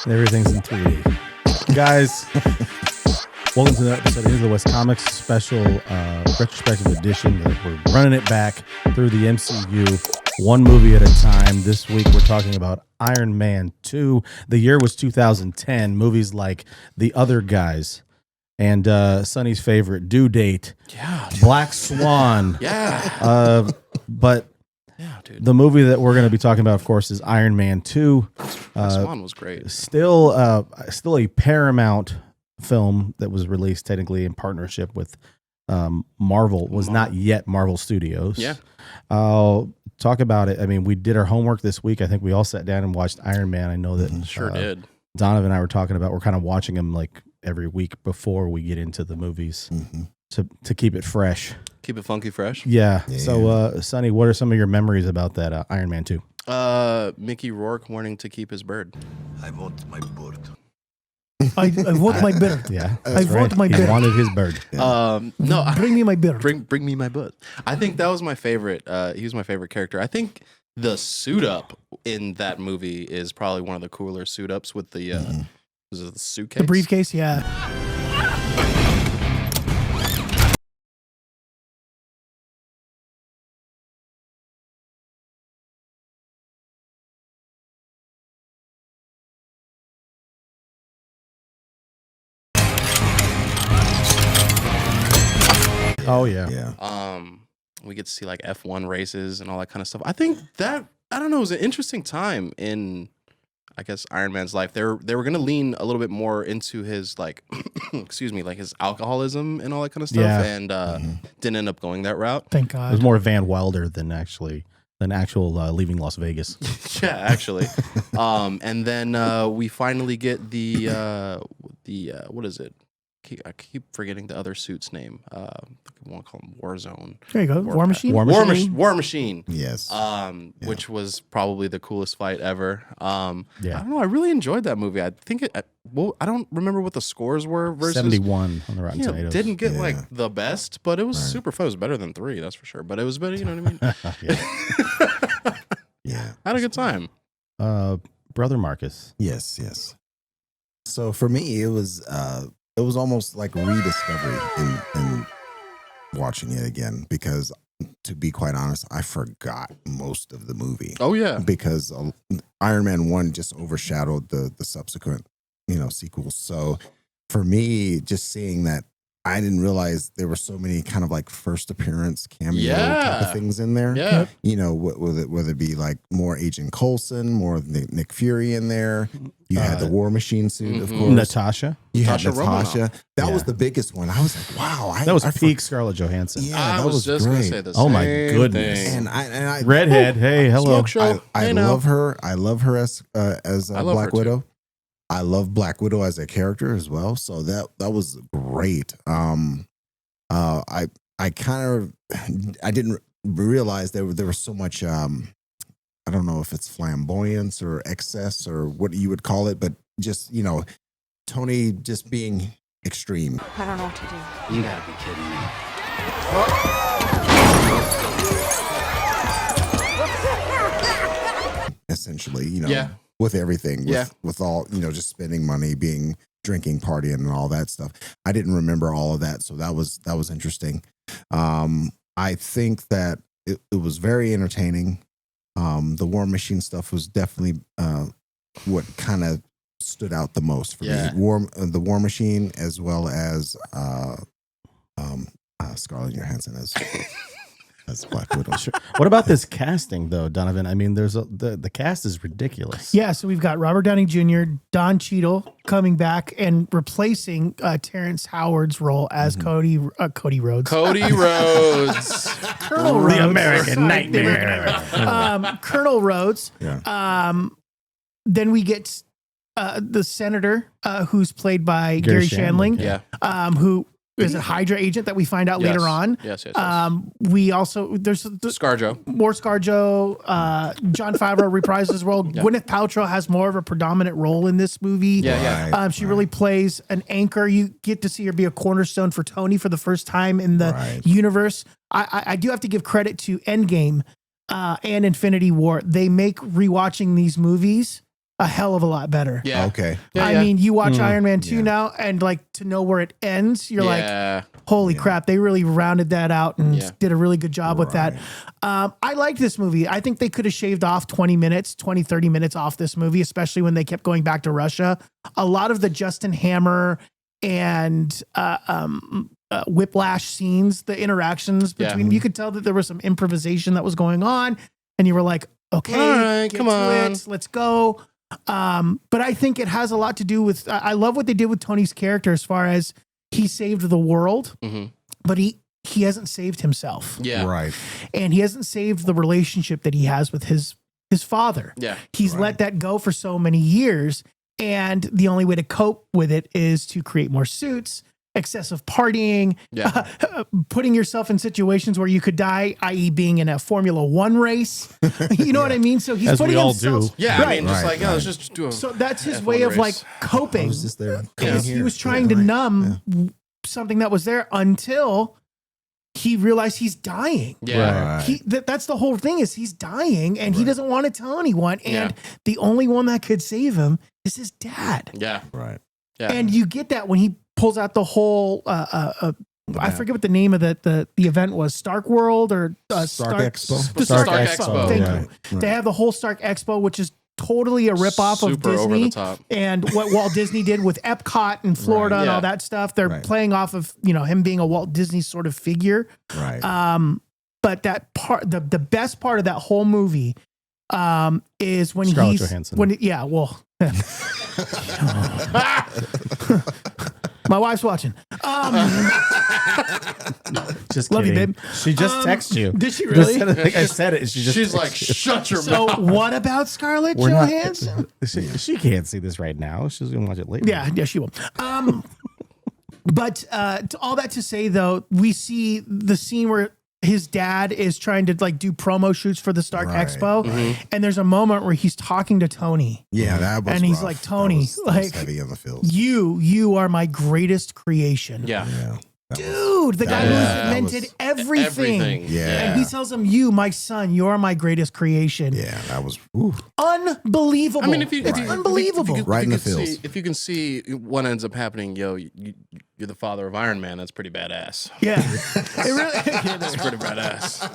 Everything's in 3D. Guys, welcome to the episode of Intothewestcomics special retrospective edition. We're running it back through the MCU, one movie at a time. This week we're talking about Iron Man 2. The year was 2010. Movies like The Other Guys and Sonny's favorite, Due Date, Black Swan. But yeah, dude. The movie that we're going to be talking about, of course, is Iron Man 2. Swan was great. Still a Paramount film that was released technically in partnership with Marvel. Was not yet Marvel Studios. Yeah. Talk about it. I mean, we did our homework this week. I think we all sat down and watched Iron Man. I know that Sure did. Donovan and I were talking about, we're kind of watching them like every week before we get into the movies to keep it fresh. Keep it funky fresh. Yeah. So, Sonny, what are some of your memories about that Iron Man 2? Mickey Rourke wanting to keep his bird. I want my bird. I want my bird. Yeah. I want my bird. He wanted his bird. No, Bring me my bird. bring me my bird. I think that was my favorite. He was my favorite character. I think the suit up in that movie is probably one of the cooler suit ups with the was it the suitcase? The briefcase, yeah. Oh, yeah. Yeah. We get to see like F1 races and all that kind of stuff. I think that, I don't know, it was an interesting time in, I guess, Iron Man's life. They were going to lean a little bit more into his like, excuse me, like his alcoholism and all that kind of stuff. Yeah. And didn't end up going that route. Thank It was God. more Van Wilder than actual leaving Las Vegas. Yeah, actually. And then we finally get the what is it? I keep forgetting the other suit's name. I want to call him Warzone. There you go. War Machine. War Machine. Yes. Which was probably the coolest fight ever. I Yeah. don't know. I really enjoyed that movie. I think I don't remember what the scores were versus 71 on the Rotten Tomatoes. Didn't get Yeah. like the best, but it was super fun. It was better than 3, that's for sure. But it was better, you know what I mean? Yeah. I had a good time. Brother Marcus. Yes. So for me, it was almost like rediscovery in watching it again, because to be quite honest, I forgot most of the movie. Oh yeah. Because Iron Man 1 just overshadowed the subsequent, sequels. So for me, just seeing that, I didn't realize there were so many kind of like first appearance cameo type of things in there. Yeah. Whether it be like more Agent Coulson, more Nick Fury in there. You had the War Machine suit, of course. Natasha. You had Natasha Natasha. That Yeah. was the biggest one. I was like, wow. That was peak Scarlett Johansson. Yeah, I that was just going to great. say the Oh, my same goodness. thing. And I Redhead. Hey, hello. Smoke show. I Hey, now. love her. I love her as I love Black her too. Widow. I love Black Widow as a character as well. So that was great. I didn't realize there was so much. I don't know if it's flamboyance or excess or what you would call it, but just Tony just being extreme. I don't know what to do. You gotta be kidding me. Essentially, Yeah. with everything, Yeah. with all, just spending money, drinking, partying, and all that stuff. I didn't remember all of that, so that was interesting. I think that it was very entertaining. The War Machine stuff was definitely what kind of stood out the most for Yeah. me. The War Machine, as well as Scarlett Johansson as Black Widow. Sure. What about this casting, though, Donovan? I mean, the cast is ridiculous. Yeah, so we've got Robert Downey Jr., Don Cheadle coming back and replacing Terrence Howard's role as Cody Rhodes. Cody Rhodes. Colonel Rhodes. The American Sorry, Nightmare. Colonel Rhodes. Yeah. Then we get the senator who's played by Gary Shandling. Yeah. Who is a Hydra agent that we find out later on. Yes. We also there's ScarJo. more ScarJo. Jon Favreau reprises his role. Yeah. Gwyneth Paltrow has more of a predominant role in this movie. Yeah. She really plays an anchor. You get to see her be a cornerstone for Tony for the first time in the universe. I do have to give credit to Endgame and Infinity War. They make rewatching these movies a hell of a lot better. Yeah. Okay. I mean, you watch Iron Man 2 now, and like to know where it ends, you're like, holy crap, they really rounded that out and did a really good job with that. I liked this movie. I think they could have shaved off 30 minutes off this movie, especially when they kept going back to Russia. A lot of the Justin Hammer and Whiplash scenes, the interactions between, you could tell that there was some improvisation that was going on, and you were like, okay, all right, come on, let's go. But I think it has a lot to do with, I love what they did with Tony's character as far as he saved the world, but he hasn't saved himself. Yeah. Right. And he hasn't saved the relationship that he has with his father. Yeah. He's let that go for so many years. And the only way to cope with it is to create more suits, excessive partying, putting yourself in situations where you could die, i.e. being in a Formula One race. You know what I mean? So he's As putting we all himself. do. Yeah. I mean, just let's just do a. So that's his F1 way of race. like coping. I was just there. He was trying to numb something that was there until he realized he's dying. Yeah. Right. That's the whole thing is he's dying and he doesn't want to tell anyone. And the only one that could save him is his dad. Yeah. Right. Yeah. And you get that when he pulls out the whole, I forget what the name of the event was, Stark World or Stark Expo. The Stark Stark Expo. Expo. Thank Yeah. you. They have the whole Stark Expo, which is totally a ripoff of Super Disney over the top. and what Walt Disney did with Epcot in Florida and all that stuff. They're playing off of, him being a Walt Disney sort of figure. Right. But that part, the best part of that whole movie is when Scarlett Johansson. My wife's watching. Just love you, kidding. babe. She just texted you. Did she really? I think I said it. She's like, shut your So mouth. what about Scarlett We're not- Johansson? She can't see this right now. She's gonna watch it later. Yeah, she will. But to all that to say, though, we see the scene where his dad is trying to like do promo shoots for the Stark Expo, and there's a moment where he's talking to Tony. Yeah, that was. And he's rough. like, Tony, that was heavy in the feels. you are my greatest creation. Yeah. Yeah. Dude, the guy who invented everything. Yeah. And he tells him, you, my son, you're my greatest creation. Yeah, that was. Unbelievable. I mean, if it's unbelievable. Right in the feels. If you can see what ends up happening, you're the father of Iron Man. That's pretty badass. Yeah. It really That's pretty badass.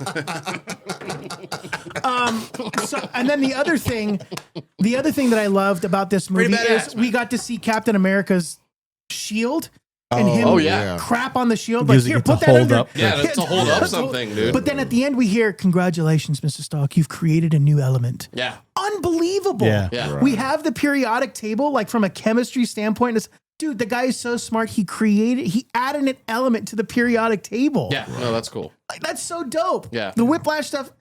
So, and then the other thing that I loved about this movie is we got to see Captain America's shield and him crap on the shield. Like, Using here, it to put that hold under. up. Yeah, to hold up something, dude. But then at the end, we hear, congratulations, Mr. Stark. You've created a new element. Yeah. Unbelievable. Yeah. We have the periodic table, like from a chemistry standpoint. It's, dude, the guy is so smart. He added an element to the periodic table. Yeah. No, that's cool. Like, that's so dope. Yeah. The Whiplash stuff,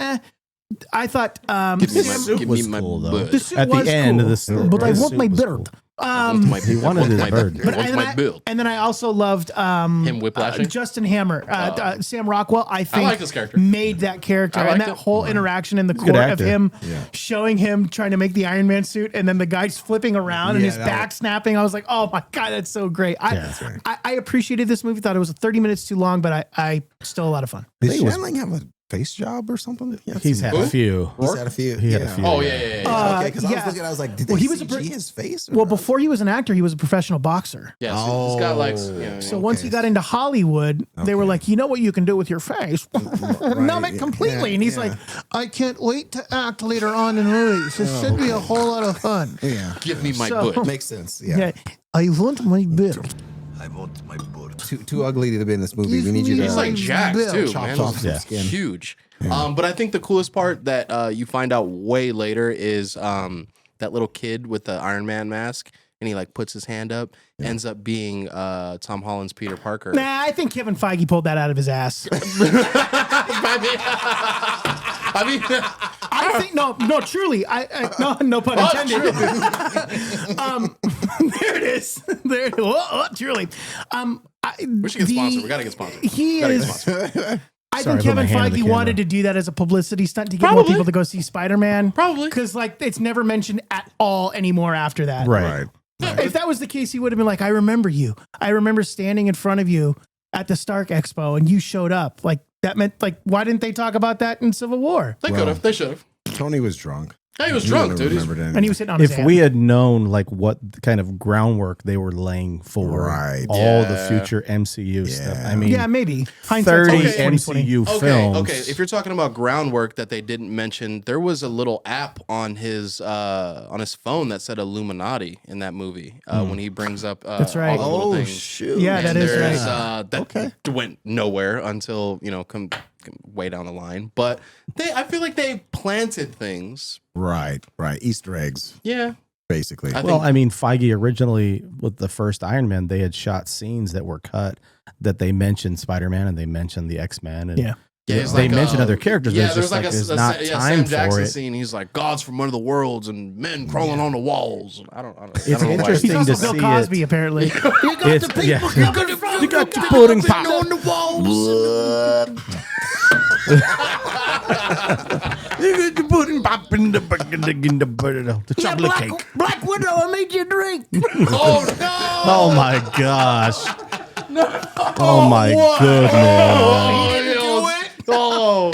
I thought, Give me suit my, was give me my cool, though. butt. the suit At the was end cool, of the story, but I the want suit my was bird. He wanted his bird. What's And then I also loved him whiplashing? Justin Hammer, Sam Rockwell. I think like this character. made that character I and liked that it. whole interaction in the Good court of actor. him showing him trying to make the Iron Man suit, and then the guy's flipping around and Yeah, his that back snapping. I was like, oh my god, that's so great. that's right. I appreciated this movie. Thought it was 30 minutes too long, but I still a lot of fun. Did think it was- Shanling have a face job or something? He's had a few. He's had a few. He had a few. Oh, yeah. Okay, because I was looking, I was like, did they Well, he was a CG per- his face? or- Well, before he was an actor, he was a professional boxer. Yeah, so he's got like, So once he got into Hollywood, they were like, you know what you can do with your face? Numb it completely. And he's like, I can't wait to act later on in movies. This should be a whole lot of fun. Yeah, give me my So- butt. makes sense. Yeah, I want my bill. I want my board. too ugly to be in this movie. Give We need you me to He's like jacked too, chop man. off some skin. Huge. But I think the coolest part that you find out way later is that little kid with the Iron Man mask, and he like puts his hand up, ends up being Tom Holland's Peter Parker. Nah, I think Kevin Feige pulled that out of his ass. I mean, I think no, truly, no pun intended. There it is. Truly, We should get sponsored. We got to get sponsored. He Gotta get is. sponsored. I Sorry, think I put my Kevin hand on the Feige camera. wanted to do that as a publicity stunt to get more Probably. people to go see Spider-Man. Probably. Because like it's never mentioned at all anymore after that. Right. If that was the case, he would have been like, I remember you. I remember standing in front of you at the Stark Expo and you showed up. Like that meant like, why didn't they talk about that in Civil War? They could have. They should have. Tony was drunk. Yeah, he was drunk, dude. And he was sitting on his If hand. we had known like what kind of groundwork they were laying for Right. all the Yeah. future MCU stuff, I Yeah. mean, yeah, maybe. 30 Hindsight's 2020. MCU Okay, films. okay. If you're talking about groundwork that they didn't mention, there was a little app on his phone that said Illuminati in that movie when he brings up That's right. all the little Oh things. shoot! Yeah, And that is there's, right. that went nowhere until come way down the line. But I feel like they planted things. Right. Easter eggs, Yeah. basically. I Well, think- I mean, Feige originally with the first Iron Man, they had shot scenes that were cut that they mentioned Spider-Man and they mentioned the X-Men. And Yeah. Yeah, it's they like, mentioned other characters. Yeah, but there's it's like just a there's not Sam time for Jackson it. scene. He's like gods from one of the worlds and men crawling on the walls. I don't know. It's why. interesting He's also to Bill see Cosby, it. apparently. It's, yeah. You got your pudding pop. on the walls. You got your pudding pop in the chocolate cake. Black Widow, I made you a drink. Oh no! Oh my gosh. Oh my goodness. Oh,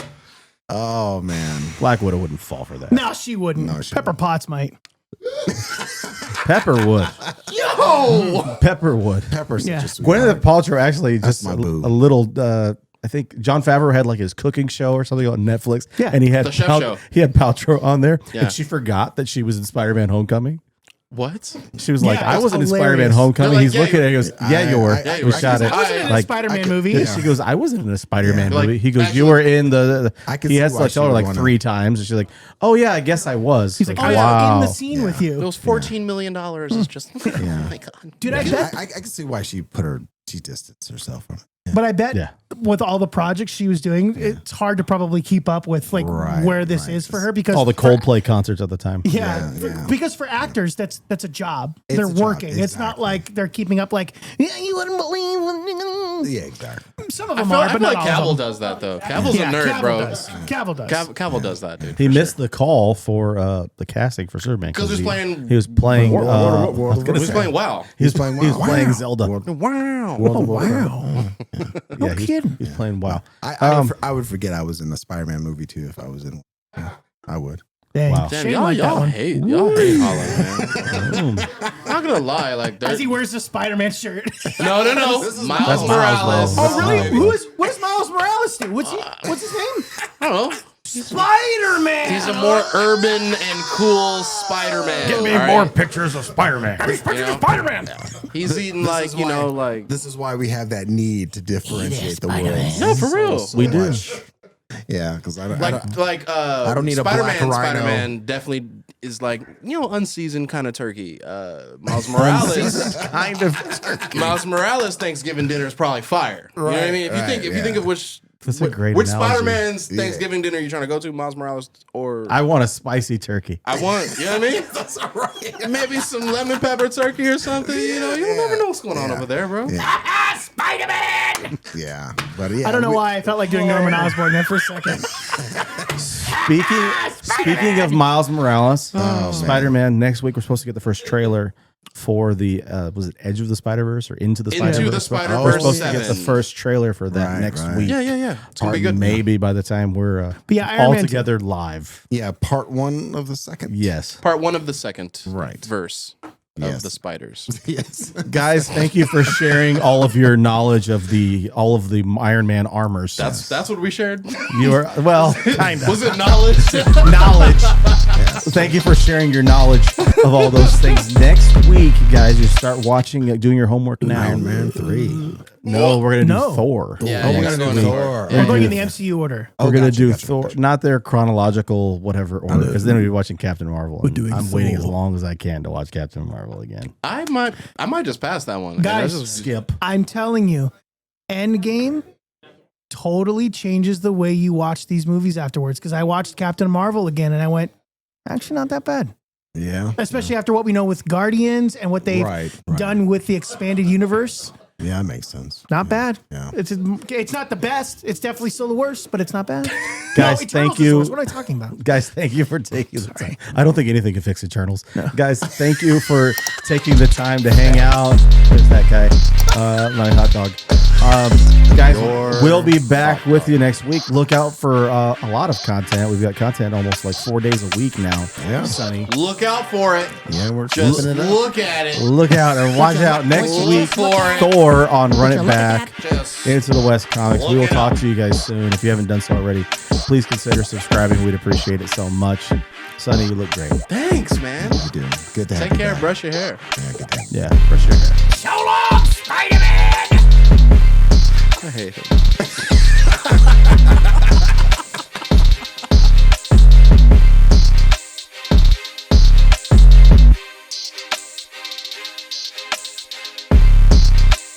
Oh man. Black Widow wouldn't fall for that. No, she wouldn't. No, she Pepper Potts might. Pepper would. yo! Pepper would. Pepper's Yeah. just Gwyneth Paltrow actually That's just my a boo. little. I think Jon Favreau had like his cooking show or something on Netflix. Yeah. and he had The chef show. He had Paltrow on there, Yeah. and she forgot that she was in Spider-Man: Homecoming. What? She was like, Yeah, "I that's wasn't in hilarious. Spider-Man: Homecoming." They're like, He's yeah, looking at it. He goes, "Yeah, you were. I- We I- shot I- it." I wasn't in a Like, Spider-Man movie. She goes, "I wasn't in a Spider-Man Yeah. movie." Like, He goes, actually- "You were in the." I can He see has to why like she tell her would like wanna- 3 times, and she's like, "Oh yeah, I guess I was." He's like, Like, I was wow. in the scene with you. Those $14 million is just. Oh my god. Dude, I bet. I can see why she distanced herself from it. But I bet Yeah. with all the projects she was doing, it's hard to probably keep up with like Right, where this right. is for her because all the for- Coldplay concerts at the time. Yeah, Yeah. because for actors, that's a job. It's They're a job, working. It's not exactly. like they're keeping up. Like, yeah, you wouldn't believe. Yeah, exactly. Some of I them feel, are, I but feel not like all Cavill of them. does that though. Cavill's Yeah, a nerd, Cavill bro. does. Cavill does. Cavill does that, dude. He missed the call for the casting for Superman 'Cause he was playing- He was playing. What- I was gonna He's say- playing WoW. He was playing He was WoW. playing Wow. Zelda. Wow. Oh wow! No Yeah, kidding. He's playing WoW. I would forget I was in the Spider-Man movie too if I was in. Yeah, I would. Dang, Wow. Damn, shame y'all, like that y'all one. hate Holland, man. Boom. I'm not gonna lie, like As there's he wears the Spider-Man shirt. no. That's Miles Miles, Morales. though. Oh really? That's What does Miles Morales do? What's his name? I don't know. Spider-Man. He's a more urban and cool Spider-Man. Give me all right? more pictures of Spider-Man. You know? Spider-Man. He's eating This like is you why- know like This is why we have that need to differentiate the worlds. no for real. We do. much. Yeah, because I don't. I don't need a black rhino. Spider-Man definitely is like unseasoned kind of turkey. Miles Morales, kind of. Miles Morales Thanksgiving dinner is probably fire. You know what I mean? If you think of which That's a great which analogy. Spider-Man's Thanksgiving dinner you trying to go to, Miles Morales or I want a spicy turkey. I want, you know what I mean? That's all right. Maybe some lemon pepper turkey or something. You know, you never know what's going on over there, bro. Yeah. Spider-Man. Yeah, but yeah, I don't know why I felt like doing Norman Osborn there for a second. Speaking of Miles Morales, Spider-Man. Next week we're supposed to get the first trailer for the was it Edge of the Spider-Verse or Into the Spider-Verse? Into the We're Spider-Verse supposed to get the 7. first trailer for that Right, next right. week. Yeah. It's gonna be good. Maybe by the time we're But yeah, Iron all Man together live. Yeah, part 1 of the second. Yes. Part 1 of the second Right. verse of Yes. the spiders. Yes. Guys, thank you for sharing all of your knowledge of all of the Iron Man armors. That's what we shared. you are well, kind of Was it knowledge? knowledge. Thank you for sharing your knowledge of all those things. Next week, guys, you start watching, doing your homework now. Iron Man 3. No, we're gonna do No. Thor. Yeah, Oh, you we gotta gotta go do in Thor. order. We're Yeah. going in the MCU order. We're gonna gotcha, do gotcha, Thor, gotcha. not their chronological whatever order, because then we'd be watching Captain Marvel. and doing I'm waiting as Thor. long as I can to watch Captain Marvel again. I might just pass that one. Guys, I just- Skip. I'm telling you, Endgame totally changes the way you watch these movies afterwards. Because I watched Captain Marvel again and I went, actually not that bad. Yeah. Especially after what we know with Guardians and what they've Right. done with the expanded universe. Yeah, that makes sense. Not bad. Yeah. It's not the best. It's definitely still the worst, but it's not bad. Guys, Eternals thank is the you. worst. What am I talking about? Guys, thank you for taking the time. I don't think anything can fix Eternals. Guys, thank you for taking the time to hang out. There's that guy, my hot dog. Guys, we'll be back with you next week. Look out for a lot of content. We've got content almost like 4 days a week now. Yeah. Sonny. Look out for it. Yeah, we're Just keeping it up. look at it. Look out and watch out next Look week. for it. Thor on Run It Back. Just Into the West Comics. We will Look it talk up. to you guys soon. If you haven't done so already, please consider subscribing. We'd appreciate it so much. Sonny, you look great. thanks, man. You do. Good to have Take you care. back. Brush your hair. Yeah, good to have you. Yeah, brush your hair. So long, Spider-Man! I hate it.